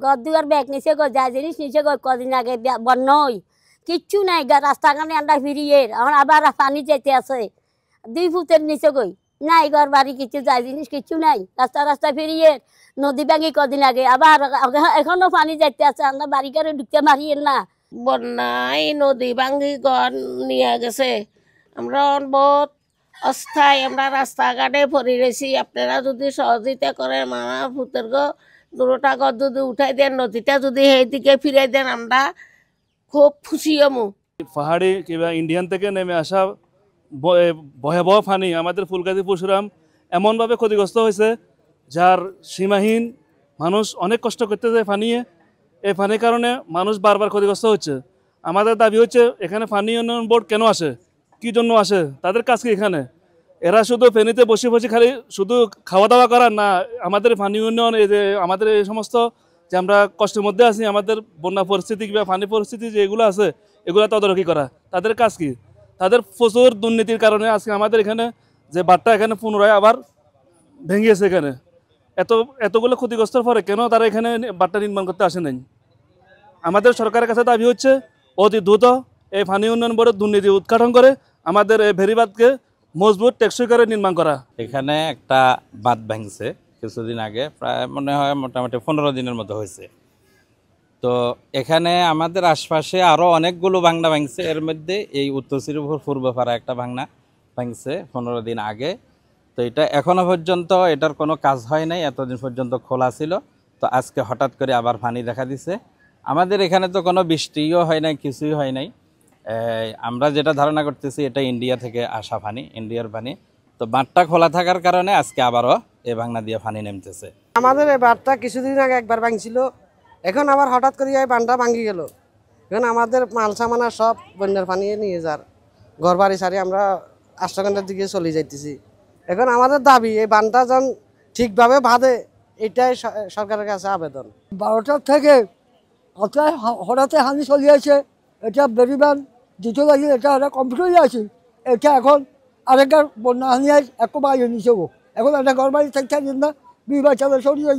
ঘর দুয়ার ব্যাগ নিচে গো, যা জিনিস নিচে গো, কদিন আগে বন্যই কিচ্ছু নাই, রাস্তাঘাটে আমরা ফিরিয়ে এখন আবার পানি যেতে আছে 2 ফুটের নিচে গই, নাই ঘর বাড়ি কিছু, যা জিনিস কিচ্ছু নাই, রাস্তা ফিরিয়ে নদী ভাঙি কদিন আগে, আবার এখনো পানি যাইতে আছে, আমরা বাড়ি ঘরে ঢুকতে মারিয়েন না। বন্যায় নদী ভাঙি ঘর নিয়ে গেছে, আমরা বহুত অস্থায়ী, আমরা রাস্তাঘাটে পড়ে রয়েছি। আপনারা যদি সহযোগিতা করেন, মামা ফুতের গো 2টা ঘর যদি উঠাই দেন, নদীটা যদি এইদিকে ফিরাই দেন, আমরা খুব খুশি হমু। পাহাড়ি কিংবা ইন্ডিয়ান থেকে নেমে আসা ভয়াবহ পানি আমাদের ফুলগাজী পরশুরাম এমনভাবে ক্ষতিগ্রস্ত হয়েছে, যার সীমাহীন, মানুষ অনেক কষ্ট করতেছে পানিয়ে। এই পানির কারণে মানুষ বারবার ক্ষতিগ্রস্ত হচ্ছে। আমাদের দাবি হচ্ছে, এখানে পানি উন্নয়ন বোর্ড কেন আসে, কী জন্য আসে, তাদের কাজ কি এখানে? এরা শুধু ফেনীতে বসে বসে খালি শুধু খাওয়া দাওয়া করার না, আমাদের পানি উন্নয়ন, এই যে আমাদের এই সমস্ত যে আমরা কষ্টের মধ্যে আছি, আমাদের বন্যা পরিস্থিতি কিংবা পানি পরিস্থিতি যেগুলো আছে, এগুলো তদারকি করা তাদের কাজ কি? তাদের প্রচুর দুর্নীতির কারণে আজকে আমাদের এখানে যে বাঁধটা এখানে পুনরায় আবার ভেঙেছে। এখানে এতগুলো ক্ষতিগ্রস্তর পরে কেন তারা এখানে বাঁধটা নির্মাণ করতে আসে নাই? আমাদের সরকারের কাছে দাবি হচ্ছে, অতি দ্রুত এই পানি উন্নয়ন বোর্ডের দুর্নীতি উদ্ঘাটন করে আমাদের এই ভেরিবাঁধকে মজবুত টেকসই করে নির্মাণ করা। এখানে একটা বাঁধ ভাঙছে কিছুদিন আগে, প্রায় মনে হয় মোটামুটি 15 দিনের মতো হয়েছে। তো এখানে আমাদের আশপাশে আরও অনেকগুলো ভাঙনা ভাঙছে, এর মধ্যে এই উত্তর শ্রীপুর পূর্বপাড়া একটা ভাঙনা ভাঙছে 15 দিন আগে। তো এটা এখনো পর্যন্ত এটার কোনো কাজ হয় নাই, এতদিন পর্যন্ত খোলা ছিল। তো আজকে হঠাৎ করে আবার পানি দেখা দিছে। আমাদের এখানে তো কোনো বৃষ্টিও হয় নাই, কিছুই হয় নাই। আমরা যেটা ধারণা করতেছি এটা ইন্ডিয়া থেকে আসা পানি, ইন্ডিয়ার পানি। তো বাঁধটা খোলা থাকার কারণে আজকে আবারও এই ভাঙনা দিয়ে পানি নেমতেছে। আমাদের এই বাঁধটা কিছুদিন আগে একবার ভাঙছিল, এখন আবার হঠাৎ করে এই বাঁধটা ভাঙি গেল। এখন আমাদের মাল সামানা সব বন্যার পানি নিয়ে যার, ঘর বাড়ি সারি আমরা আশ্রয়কেন্দ্রের দিকে চলে যাইতেছি। এখন আমাদের দাবি এই বাঁধটা যেন ঠিকভাবে বাঁধে, এটাই সরকারের কাছে আবেদন। 12টার থেকে হঠাৎ হানি চলে আছে, এটা বেরিবান দ্বিতীয় লাগে, এটা কমপ্লিট হয়ে আছে। এটা এখন আরেকবার বন্যা হানি একো বাইরে নিচে গো, এখন একটা ঘর বাড়ি থাকতে না, 2 বাচ্চা সরিয়ে